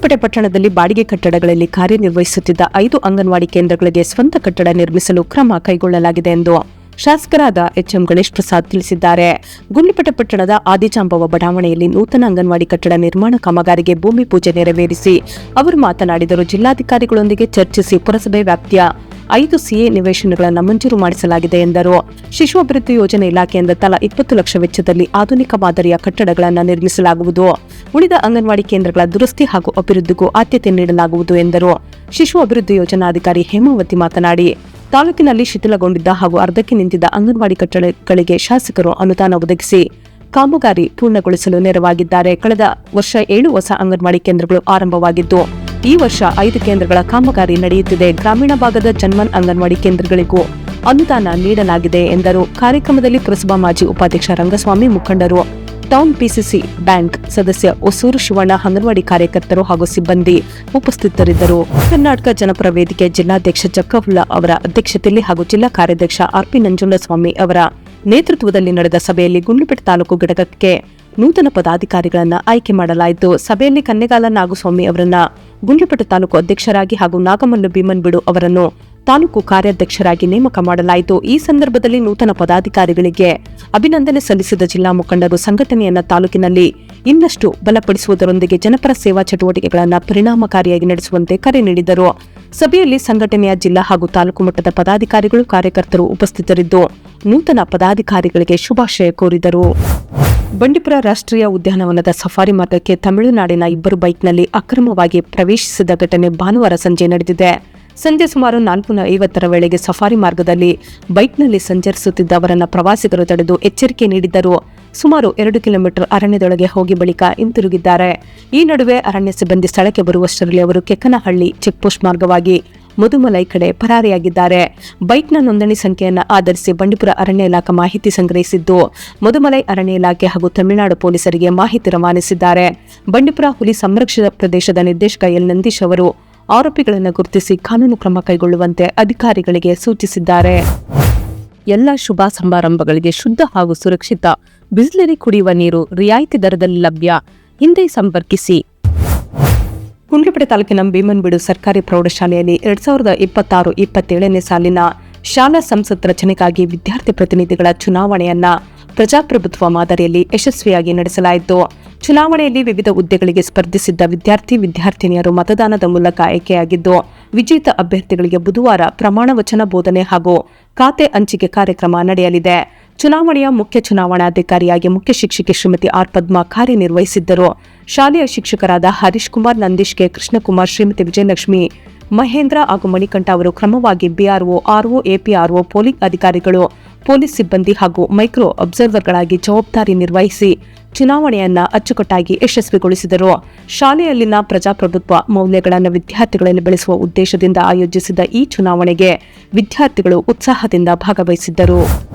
ಗುಂಡ್ಲುಪೇಟೆ ಪಟ್ಟಣದಲ್ಲಿ ಬಾಡಿಗೆ ಕಟ್ಟಡಗಳಲ್ಲಿ ಕಾರ್ಯನಿರ್ವಹಿಸುತ್ತಿದ್ದ 5 ಅಂಗನವಾಡಿ ಕೇಂದ್ರಗಳಿಗೆ ಸ್ವಂತ ಕಟ್ಟಡ ನಿರ್ಮಿಸಲು ಕ್ರಮ ಕೈಗೊಳ್ಳಲಾಗಿದೆ ಎಂದು ಶಾಸಕರಾದ ಎಚ್ಎಂ ಗಣೇಶ್ ಪ್ರಸಾದ್ ತಿಳಿಸಿದ್ದಾರೆ. ಗುಂಡ್ಲುಪೇಟೆ ಪಟ್ಟಣದ ಆದಿಜಾಂಬವ ಬಡಾವಣೆಯಲ್ಲಿ ನೂತನ ಅಂಗನವಾಡಿ ಕಟ್ಟಡ ನಿರ್ಮಾಣ ಕಾಮಗಾರಿಗೆ ಭೂಮಿ ಪೂಜೆ ನೆರವೇರಿಸಿ ಅವರು ಮಾತನಾಡಿದರು. ಜಿಲ್ಲಾಧಿಕಾರಿಗಳೊಂದಿಗೆ ಚರ್ಚಿಸಿ ಪುರಸಭೆ ವ್ಯಾಪ್ತಿಯ 5 ಸಿಎ ನಿವೇಶನಗಳನ್ನು ಮಂಜೂರು ಮಾಡಿಸಲಾಗಿದೆ ಎಂದರು. ಶಿಶು ಅಭಿವೃದ್ಧಿ ಯೋಜನೆ ಇಲಾಖೆಯಿಂದ ತಲಾ 20 ಲಕ್ಷ ವೆಚ್ಚದಲ್ಲಿ ಆಧುನಿಕ ಮಾದರಿಯ ಕಟ್ಟಡಗಳನ್ನು ನಿರ್ಮಿಸಲಾಗುವುದು. ಉಳಿದ ಅಂಗನವಾಡಿ ಕೇಂದ್ರಗಳ ದುರಸ್ತಿ ಹಾಗೂ ಅಭಿವೃದ್ಧಿಗೂ ಆದ್ಯತೆ ನೀಡಲಾಗುವುದು ಎಂದರು. ಶಿಶು ಅಭಿವೃದ್ಧಿ ಯೋಜನಾಧಿಕಾರಿ ಹೇಮಾವತಿ ಮಾತನಾಡಿ, ತಾಲೂಕಿನಲ್ಲಿ ಶಿಥಿಲಗೊಂಡಿದ್ದ ಹಾಗೂ ಅರ್ಧಕ್ಕೆ ನಿಂತಿದ್ದ ಅಂಗನವಾಡಿ ಕಟ್ಟಡಗಳಿಗೆ ಶಾಸಕರು ಅನುದಾನ ಒದಗಿಸಿ ಕಾಮಗಾರಿ ಪೂರ್ಣಗೊಳಿಸಲು ನೆರವಾಗಿದ್ದಾರೆ. ಕಳೆದ ವರ್ಷ 7 ಹೊಸ ಅಂಗನವಾಡಿ ಕೇಂದ್ರಗಳು ಆರಂಭವಾಗಿದ್ದು, ಈ ವರ್ಷ 5 ಕೇಂದ್ರಗಳ ಕಾಮಗಾರಿ ನಡೆಯುತ್ತಿದೆ. ಗ್ರಾಮೀಣ ಭಾಗದ ಜನ್ಮನ್ ಅಂಗನವಾಡಿ ಕೇಂದ್ರಗಳಿಗೂ ಅನುದಾನ ನೀಡಲಾಗಿದೆ ಎಂದರು. ಕಾರ್ಯಕ್ರಮದಲ್ಲಿ ಪುರಸಭಾ ಮಾಜಿ ಉಪಾಧ್ಯಕ್ಷ ರಂಗಸ್ವಾಮಿ, ಮುಖಂಡರು, ಟೌನ್ ಪಿಸಿಸಿ ಬ್ಯಾಂಕ್ ಸದಸ್ಯ ಹೊಸೂರು ಶಿವಣ್ಣ, ಅಂಗನವಾಡಿ ಕಾರ್ಯಕರ್ತರು ಹಾಗೂ ಸಿಬ್ಬಂದಿ ಉಪಸ್ಥಿತರಿದ್ದರು. ಕರ್ನಾಟಕ ಜನಪರ ವೇದಿಕೆ ಜಿಲ್ಲಾಧ್ಯಕ್ಷ ಜಕ್ಕವುಲ್ಲಾ ಅವರ ಅಧ್ಯಕ್ಷತೆಯಲ್ಲಿ ಹಾಗೂ ಜಿಲ್ಲಾ ಕಾರ್ಯಾಧ್ಯಕ್ಷ ಆರ್ಪಿ ನಂಜುಂಡಸ್ವಾಮಿ ಅವರ ನೇತೃತ್ವದಲ್ಲಿ ನಡೆದ ಸಭೆಯಲ್ಲಿ ಗುಂಡ್ಲುಪೇಟೆ ತಾಲೂಕು ಘಟಕಕ್ಕೆ ನೂತನ ಪದಾಧಿಕಾರಿಗಳನ್ನು ಆಯ್ಕೆ ಮಾಡಲಾಯಿತು. ಸಭೆಯಲ್ಲಿ ಕನ್ನೆಗಾಲ ನಾಗಸ್ವಾಮಿ ಅವರನ್ನ ಗುಂಡ್ಲುಪೇಟೆ ತಾಲೂಕು ಅಧ್ಯಕ್ಷರಾಗಿ ಹಾಗೂ ನಾಗಮಲ್ಲು ಭೀಮನ್ಬಿಡು ಅವರನ್ನು ತಾಲೂಕು ಕಾರ್ಯಾಧ್ಯಕ್ಷರಾಗಿ ನೇಮಕ ಮಾಡಲಾಯಿತು. ಈ ಸಂದರ್ಭದಲ್ಲಿ ನೂತನ ಪದಾಧಿಕಾರಿಗಳಿಗೆ ಅಭಿನಂದನೆ ಸಲ್ಲಿಸಿದ ಜಿಲ್ಲಾ ಮುಖಂಡರು ಸಂಘಟನೆಯನ್ನ ತಾಲೂಕಿನಲ್ಲಿ ಇನ್ನಷ್ಟು ಬಲಪಡಿಸುವುದರೊಂದಿಗೆ ಜನಪರ ಸೇವಾ ಚಟುವಟಿಕೆಗಳನ್ನು ಪರಿಣಾಮಕಾರಿಯಾಗಿ ನಡೆಸುವಂತೆ ಕರೆ ನೀಡಿದರು. ಸಭೆಯಲ್ಲಿ ಸಂಘಟನೆಯ ಜಿಲ್ಲಾ ಹಾಗೂ ತಾಲೂಕು ಮಟ್ಟದ ಪದಾಧಿಕಾರಿಗಳು, ಕಾರ್ಯಕರ್ತರು ಉಪಸ್ಥಿತರಿದ್ದು ನೂತನ ಪದಾಧಿಕಾರಿಗಳಿಗೆ ಶುಭಾಶಯ ಕೋರಿದರು. ಬಂಡೀಪುರ ರಾಷ್ಟ್ರೀಯ ಉದ್ಯಾನವನದ ಸಫಾರಿ ಮಾರ್ಗಕ್ಕೆ ತಮಿಳುನಾಡಿನ 2 ಬೈಕ್ನಲ್ಲಿ ಅಕ್ರಮವಾಗಿ ಪ್ರವೇಶಿಸಿದ ಘಟನೆ ಭಾನುವಾರ ಸಂಜೆ ನಡೆದಿದೆ. ಸಂಜೆ ಸುಮಾರು 4:50 ವೇಳೆಗೆ ಸಫಾರಿ ಮಾರ್ಗದಲ್ಲಿ ಬೈಕ್ನಲ್ಲಿ ಸಂಚರಿಸುತ್ತಿದ್ದ ಅವರನ್ನು ಪ್ರವಾಸಿಗರು ತಡೆದು ಎಚ್ಚರಿಕೆ ನೀಡಿದ್ದರು. ಸುಮಾರು 2 ಕಿಲೋಮೀಟರ್ ಅರಣ್ಯದೊಳಗೆ ಹೋಗಿ ಬಳಿಕ ಹಿಂತಿರುಗಿದ್ದಾರೆ. ಈ ನಡುವೆ ಅರಣ್ಯ ಸಿಬ್ಬಂದಿ ಸ್ಥಳಕ್ಕೆ ಬರುವಷ್ಟರಲ್ಲಿ ಅವರು ಕೆಕ್ಕನಹಳ್ಳಿ ಚೆಕ್ಪೋಸ್ಟ್ ಮಾರ್ಗವಾಗಿ ಮುದುಮಲೈ ಕಡೆ ಪರಾರಿಯಾಗಿದ್ದಾರೆ. ಬೈಕ್ನ ನೋಂದಣಿ ಸಂಖ್ಯೆಯನ್ನು ಆಧರಿಸಿ ಬಂಡೀಪುರ ಅರಣ್ಯ ಇಲಾಖೆ ಮಾಹಿತಿ ಸಂಗ್ರಹಿಸಿದ್ದು, ಮುದುಮಲೈ ಅರಣ್ಯ ಇಲಾಖೆ ಹಾಗೂ ತಮಿಳುನಾಡು ಪೊಲೀಸರಿಗೆ ಮಾಹಿತಿ ರವಾನಿಸಿದ್ದಾರೆ. ಬಂಡೀಪುರ ಹುಲಿ ಸಂರಕ್ಷಿತ ಪ್ರದೇಶದ ನಿರ್ದೇಶಕ ಎಲ್ ನಂದೀಶ್ ಅವರು ಆರೋಪಿಗಳನ್ನು ಗುರುತಿಸಿ ಕಾನೂನು ಕ್ರಮ ಕೈಗೊಳ್ಳುವಂತೆ ಅಧಿಕಾರಿಗಳಿಗೆ ಸೂಚಿಸಿದ್ದಾರೆ. ಎಲ್ಲ ಶುಭ ಸಮಾರಂಭಗಳಿಗೆ ಶುದ್ಧ ಹಾಗೂ ಸುರಕ್ಷಿತ ಬಿಸ್ಲರಿ ಕುಡಿಯುವ ನೀರು ರಿಯಾಯಿತಿ ದರದಲ್ಲಿ ಲಭ್ಯ. ಹಿಂದೆ ಸಂಪರ್ಕಿಸಿ. ಗುಂಡ್ಲುಪೇಟೆ ತಾಲೂಕಿನ ಭೀಮನ್ಬಿಡು ಸರ್ಕಾರಿ ಪ್ರೌಢಶಾಲೆಯಲ್ಲಿ 2026-27ನೇ ಸಾಲಿನ ಶಾಲಾ ಸಂಸತ್ ರಚನೆಗಾಗಿ ವಿದ್ಯಾರ್ಥಿ ಪ್ರತಿನಿಧಿಗಳ ಚುನಾವಣೆಯನ್ನ ಪ್ರಜಾಪ್ರಭುತ್ವ ಮಾದರಿಯಲ್ಲಿ ಯಶಸ್ವಿಯಾಗಿ ನಡೆಸಲಾಯಿತು. ಚುನಾವಣೆಯಲ್ಲಿ ವಿವಿಧ ಹುದ್ದೆಗಳಿಗೆ ಸ್ಪರ್ಧಿಸಿದ್ದ ವಿದ್ಯಾರ್ಥಿನಿಯರು ಮತದಾನದ ಮೂಲಕ ಆಯ್ಕೆಯಾಗಿದ್ದು, ವಿಜೇತ ಅಭ್ಯರ್ಥಿಗಳಿಗೆ ಬುಧವಾರ ಪ್ರಮಾಣ ವಚನ ಬೋಧನೆ ಹಾಗೂ ಖಾತೆ ಹಂಚಿಕೆ ಕಾರ್ಯಕ್ರಮ ನಡೆಯಲಿದೆ. ಚುನಾವಣೆಯ ಮುಖ್ಯ ಚುನಾವಣಾಧಿಕಾರಿಯಾಗಿ ಮುಖ್ಯ ಶಿಕ್ಷಕಿ ಶ್ರೀಮತಿ ಆರ್ ಪದ್ಮಾ ಕಾರ್ಯನಿರ್ವಹಿಸಿದ್ದರು. ಶಾಲೆಯ ಶಿಕ್ಷಕರಾದ ಹರೀಶ್ ಕುಮಾರ್, ನಂದೀಶ್ ಕೆ, ಕೃಷ್ಣಕುಮಾರ್, ಶ್ರೀಮತಿ ವಿಜಯಲಕ್ಷ್ಮಿ, ಮಹೇಂದ್ರ ಹಾಗೂ ಮಣಿಕಂಠ ಅವರು ಕ್ರಮವಾಗಿ ಬಿಆರ್ಒ, ಆರ್ಒ, ಎಪಿಆರ್ಒ, ಪೋಲಿಂಗ್ ಅಧಿಕಾರಿಗಳು, ಪೊಲೀಸ್ ಸಿಬ್ಬಂದಿ ಹಾಗೂ ಮೈಕ್ರೋ ಅಬ್ಸರ್ವರ್ಗಳಾಗಿ ಜವಾಬ್ದಾರಿ ನಿರ್ವಹಿಸಿ ಚುನಾವಣೆಯನ್ನ ಅಚ್ಚುಕಟ್ಟಾಗಿ ಯಶಸ್ವಿಗೊಳಿಸಿದರು. ಶಾಲೆಯಲ್ಲಿನ ಪ್ರಜಾಪ್ರಭುತ್ವ ಮೌಲ್ಯಗಳನ್ನು ವಿದ್ಯಾರ್ಥಿಗಳಲ್ಲಿ ಬೆಳೆಸುವ ಉದ್ದೇಶದಿಂದ ಆಯೋಜಿಸಿದ ಈ ಚುನಾವಣೆಗೆ ವಿದ್ಯಾರ್ಥಿಗಳು ಉತ್ಸಾಹದಿಂದ ಭಾಗವಹಿಸಿದ್ದರು.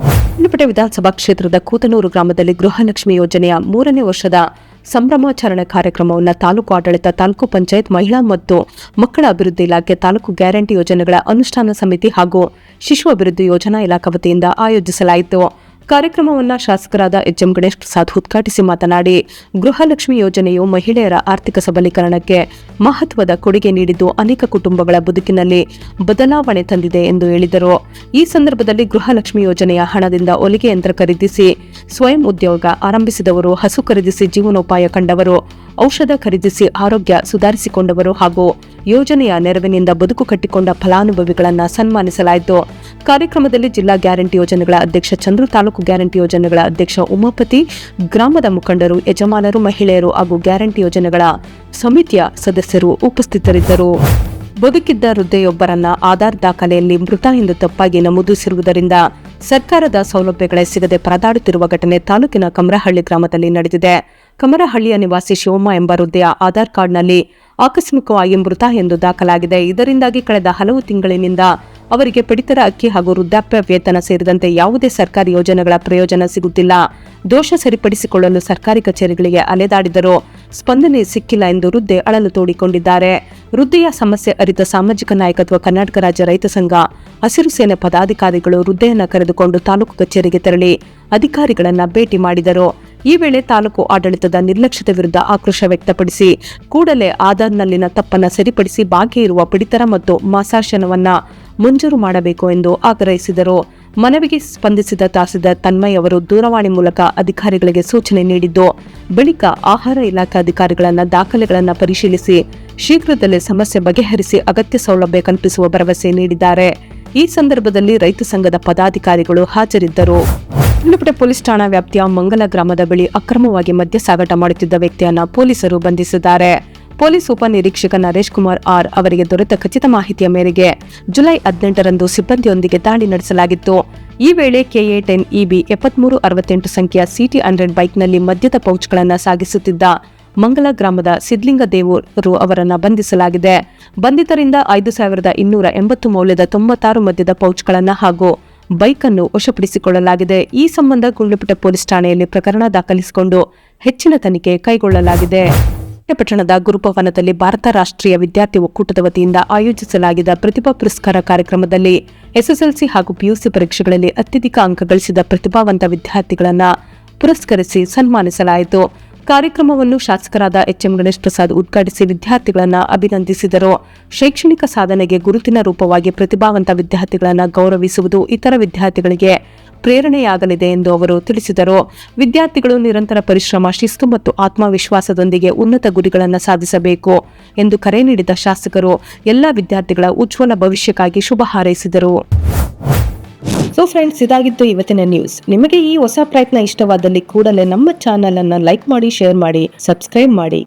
ಗುಂಡ್ಲುಪೇಟೆ ವಿಧಾನಸಭಾ ಕ್ಷೇತ್ರದ ಕೂತನೂರು ಗ್ರಾಮದಲ್ಲಿ ಗೃಹಲಕ್ಷ್ಮಿ ಯೋಜನೆಯ 3ನೇ ವರ್ಷದ ಸಂಭ್ರಮಾಚರಣೆ ಕಾರ್ಯಕ್ರಮವನ್ನು ತಾಲೂಕು ಆಡಳಿತ, ತಾಲೂಕು ಪಂಚಾಯತ್, ಮಹಿಳಾ ಮತ್ತು ಮಕ್ಕಳ ಅಭಿವೃದ್ಧಿ ಇಲಾಖೆ, ತಾಲೂಕು ಗ್ಯಾರಂಟಿ ಯೋಜನೆಗಳ ಅನುಷ್ಠಾನ ಸಮಿತಿ ಹಾಗೂ ಶಿಶು ಅಭಿವೃದ್ಧಿ ಯೋಜನಾ ಇಲಾಖೆ ವತಿಯಿಂದ ಆಯೋಜಿಸಲಾಯಿತು. ಕಾರ್ಯಕ್ರಮವನ್ನು ಶಾಸಕರಾದ ಎಚ್ಎಂ ಗಣೇಶ್ ಪ್ರಸಾದ್ ಉದ್ಘಾಟಿಸಿ ಮಾತನಾಡಿ, ಗೃಹಲಕ್ಷ್ಮಿ ಯೋಜನೆಯು ಮಹಿಳೆಯರ ಆರ್ಥಿಕ ಸಬಲೀಕರಣಕ್ಕೆ ಮಹತ್ವದ ಕೊಡುಗೆ ನೀಡಿದ್ದು ಅನೇಕ ಕುಟುಂಬಗಳ ಬದುಕಿನಲ್ಲಿ ಬದಲಾವಣೆ ತಂದಿದೆ ಎಂದು ಹೇಳಿದರು. ಈ ಸಂದರ್ಭದಲ್ಲಿ ಗೃಹಲಕ್ಷ್ಮಿ ಯೋಜನೆಯ ಹಣದಿಂದ ಹೊಲಿಗೆ ಯಂತ್ರ ಖರೀದಿಸಿ ಸ್ವಯಂ ಉದ್ಯೋಗ ಆರಂಭಿಸಿದವರು, ಹಸು ಖರೀದಿಸಿ ಜೀವನೋಪಾಯ ಕಂಡವರು, ಔಷಧ ಖರೀದಿಸಿ ಆರೋಗ್ಯ ಸುಧಾರಿಸಿಕೊಂಡವರು ಹಾಗೂ ಯೋಜನೆಯ ನೆರವಿನಿಂದ ಬದುಕು ಕಟ್ಟಿಕೊಂಡ ಫಲಾನುಭವಿಗಳನ್ನು ಸನ್ಮಾನಿಸಲಾಯಿತು. ಕಾರ್ಯಕ್ರಮದಲ್ಲಿ ಜಿಲ್ಲಾ ಗ್ಯಾರಂಟಿ ಯೋಜನೆಗಳ ಅಧ್ಯಕ್ಷ ಚಂದ್ರು, ತಾಲೂಕು ಗ್ಯಾರಂಟಿ ಯೋಜನೆಗಳ ಅಧ್ಯಕ್ಷ ಉಮಾಪತಿ, ಗ್ರಾಮದ ಮುಖಂಡರು, ಯಜಮಾನರು, ಮಹಿಳೆಯರು ಹಾಗೂ ಗ್ಯಾರಂಟಿ ಯೋಜನೆಗಳ ಸಮಿತಿಯ ಸದಸ್ಯರು ಉಪಸ್ಥಿತರಿದ್ದರು. ಬದುಕಿದ್ದ ವೃದ್ಧೆಯೊಬ್ಬರನ್ನ ಆಧಾರ್ ದಾಖಲೆಯಲ್ಲಿ ಮೃತ ಎಂದು ತಪ್ಪಾಗಿ ನಮೂದಿಸಿರುವುದರಿಂದ ಸರ್ಕಾರದ ಸೌಲಭ್ಯಗಳೇ ಸಿಗದೆ ಪರದಾಡುತ್ತಿರುವ ಘಟನೆ ತಾಲೂಕಿನ ಕಮರಹಳ್ಳಿ ಗ್ರಾಮದಲ್ಲಿ ನಡೆದಿದೆ. ಕಮರಹಳ್ಳಿಯ ನಿವಾಸಿ ಶಿವಮ್ಮ ಎಂಬ ವೃದ್ಧೆಯ ಆಧಾರ್ ಕಾರ್ಡ್ನಲ್ಲಿ ಆಕಸ್ಮಿಕವಾಗಿ ಮೃತ ಎಂದು ದಾಖಲಾಗಿದೆ. ಇದರಿಂದಾಗಿ ಕಳೆದ ಹಲವು ತಿಂಗಳಿನಿಂದ ಅವರಿಗೆ ಪಡಿತರ ಅಕ್ಕಿ ಹಾಗೂ ವೃದ್ಧಾಪ್ಯ ವೇತನ ಸೇರಿದಂತೆ ಯಾವುದೇ ಸರ್ಕಾರಿ ಯೋಜನೆಗಳ ಪ್ರಯೋಜನ ಸಿಗುತ್ತಿಲ್ಲ. ದೋಷ ಸರಿಪಡಿಸಿಕೊಳ್ಳಲು ಸರ್ಕಾರಿ ಕಚೇರಿಗಳಿಗೆ ಅಲೆದಾಡಿದರೂ ಸ್ಪಂದನೆ ಸಿಕ್ಕಿಲ್ಲ ಎಂದು ವೃದ್ಧೆ ಅಳಲು ತೋಡಿಕೊಂಡಿದ್ದಾರೆ. ವೃದ್ಧೆಯ ಸಮಸ್ಯೆ ಅರಿತ ಸಾಮಾಜಿಕ ನಾಯಕತ್ವ ಕರ್ನಾಟಕ ರಾಜ್ಯ ರೈತ ಸಂಘ, ಹಸಿರು ಸೇನೆ ಪದಾಧಿಕಾರಿಗಳು ವೃದ್ಧೆಯನ್ನ ಕರೆದುಕೊಂಡು ತಾಲೂಕು ಕಚೇರಿಗೆ ತೆರಳಿ ಅಧಿಕಾರಿಗಳನ್ನ ಭೇಟಿ ಮಾಡಿದರು. ಈ ವೇಳೆ ತಾಲೂಕು ಆಡಳಿತದ ನಿರ್ಲಕ್ಷ್ಯದ ವಿರುದ್ಧ ಆಕ್ರೋಶ ವ್ಯಕ್ತಪಡಿಸಿ ಕೂಡಲೇ ಆಧಾರ್ನಲ್ಲಿನ ತಪ್ಪನ್ನು ಸರಿಪಡಿಸಿ ಬಾಕಿ ಇರುವ ಪಡಿತರ ಮತ್ತು ಮಾಸಾಶನವನ್ನ ಮಂಜೂರು ಮಾಡಬೇಕು ಎಂದು ಆಗ್ರಹಿಸಿದರು. ಮನವಿಗೆ ಸ್ಪಂದಿಸಿದ ತಹಸೀಲ್ದಾರ್ ತನ್ಮಯ್ ಅವರು ದೂರವಾಣಿ ಮೂಲಕ ಅಧಿಕಾರಿಗಳಿಗೆ ಸೂಚನೆ ನೀಡಿದ್ದು, ಬಳಿಕ ಆಹಾರ ಇಲಾಖೆ ಅಧಿಕಾರಿಗಳನ್ನ ದಾಖಲೆಗಳನ್ನು ಪರಿಶೀಲಿಸಿ ಶೀಘ್ರದಲ್ಲೇ ಸಮಸ್ಯೆ ಬಗೆಹರಿಸಿ ಅಗತ್ಯ ಸೌಲಭ್ಯ ಕಲ್ಪಿಸುವ ಭರವಸೆ ನೀಡಿದ್ದಾರೆ. ಈ ಸಂದರ್ಭದಲ್ಲಿ ರೈತ ಸಂಘದ ಪದಾಧಿಕಾರಿಗಳು ಹಾಜರಿದ್ದರು. ಗುಂಡ್ಲುಪೇಟೆ ಪೊಲೀಸ್ ಠಾಣಾ ವ್ಯಾಪ್ತಿಯ ಮಂಗಲ ಗ್ರಾಮದ ಬಳಿ ಅಕ್ರಮವಾಗಿ ಮದ್ಯ ಸಾಗಾಟ ಮಾಡುತ್ತಿದ್ದ ವ್ಯಕ್ತಿಯನ್ನ ಪೊಲೀಸರು ಬಂಧಿಸಿದ್ದಾರೆ. ಪೊಲೀಸ್ ಉಪನಿರೀಕ್ಷಕ ನರೇಶ್ ಕುಮಾರ್ ಆರ್ ಅವರಿಗೆ ದೊರೆತ ಖಚಿತ ಮಾಹಿತಿಯ ಮೇರೆಗೆ ಜುಲೈ 18ರಂದು ಸಿಬ್ಬಂದಿಯೊಂದಿಗೆ ದಾಳಿ ನಡೆಸಲಾಗಿತ್ತು. ಈ ವೇಳೆ KA 10 EB 7368 ಸಂಖ್ಯೆಯ CT 100 ಬೈಕ್ನಲ್ಲಿ ಮದ್ಯದ ಪೌಚ್ಗಳನ್ನು ಸಾಗಿಸುತ್ತಿದ್ದ ಮಂಗಲ ಗ್ರಾಮದ ಸಿದ್ಲಿಂಗದೇವರು ಅವರನ್ನು ಬಂಧಿಸಲಾಗಿದೆ. ಬಂಧಿತರಿಂದ 5280 ಮೌಲ್ಯದ 96 ಮದ್ಯದ ಪೌಚ್ಗಳನ್ನು ಹಾಗೂ ಬೈಕ್ ಅನ್ನು ವಶಪಡಿಸಿಕೊಳ್ಳಲಾಗಿದೆ. ಈ ಸಂಬಂಧ ಗುಂಡ್ಲುಪೇಟೆ ಪೊಲೀಸ್ ಠಾಣೆಯಲ್ಲಿ ಪ್ರಕರಣ ದಾಖಲಿಸಿಕೊಂಡು ಹೆಚ್ಚಿನ ತನಿಖೆ ಕೈಗೊಳ್ಳಲಾಗಿದೆ. ಪಟ್ಟಣದ ಗುರುಭವನದಲ್ಲಿ ಭಾರತ ರಾಷ್ಟ್ರೀಯ ವಿದ್ಯಾರ್ಥಿ ಒಕ್ಕೂಟದ ವತಿಯಿಂದ ಆಯೋಜಿಸಲಾಗಿದ್ದ ಪ್ರತಿಭಾ ಪುರಸ್ಕಾರ ಕಾರ್ಯಕ್ರಮದಲ್ಲಿ SSLC ಹಾಗೂ PUC ಪರೀಕ್ಷೆಗಳಲ್ಲಿ ಅತ್ಯಧಿಕ ಅಂಕ ಗಳಿಸಿದ ಪ್ರತಿಭಾವಂತ ವಿದ್ಯಾರ್ಥಿಗಳನ್ನು ಪುರಸ್ಕರಿಸಿ ಸನ್ಮಾನಿಸಲಾಯಿತು. ಕಾರ್ಯಕ್ರಮವನ್ನು ಶಾಸಕರಾದ HM ಗಣೇಶ್ ಪ್ರಸಾದ್ ಉದ್ಘಾಟಿಸಿ ವಿದ್ಯಾರ್ಥಿಗಳನ್ನು ಅಭಿನಂದಿಸಿದರು. ಶೈಕ್ಷಣಿಕ ಸಾಧನೆಗೆ ಗುರುತಿನ ರೂಪವಾಗಿ ಪ್ರತಿಭಾವಂತ ವಿದ್ಯಾರ್ಥಿಗಳನ್ನು ಗೌರವಿಸುವುದು ಇತರ ವಿದ್ಯಾರ್ಥಿಗಳಿಗೆ ಪ್ರೇರಣೆಯಾಗಲಿದೆ ಎಂದು ಅವರು ತಿಳಿಸಿದರು. ವಿದ್ಯಾರ್ಥಿಗಳು ನಿರಂತರ ಪರಿಶ್ರಮ, ಶಿಸ್ತು ಮತ್ತು ಆತ್ಮವಿಶ್ವಾಸದೊಂದಿಗೆ ಉನ್ನತ ಗುರಿಗಳನ್ನು ಸಾಧಿಸಬೇಕು ಎಂದು ಕರೆ ನೀಡಿದ ಶಾಸಕರು ಎಲ್ಲ ವಿದ್ಯಾರ್ಥಿಗಳ ಉಜ್ವಲ ಭವಿಷ್ಯಕ್ಕಾಗಿ ಶುಭ ಹಾರೈಸಿದರು. ಸೊ ಫ್ರೆಂಡ್ಸ್, ಇದಾಗಿತ್ತು ಇವತ್ತಿನ ನ್ಯೂಸ್. ನಿಮಗೆ ಈ ಹೊಸ ಪ್ರಯತ್ನ ಇಷ್ಟವಾದಲ್ಲಿ ಕೂಡಲೇ ನಮ್ಮ ಚಾನೆಲ್ ಅನ್ನು ಲೈಕ್ ಮಾಡಿ, ಶೇರ್ ಮಾಡಿ, ಸಬ್ಸ್ಕ್ರೈಬ್ ಮಾಡಿ.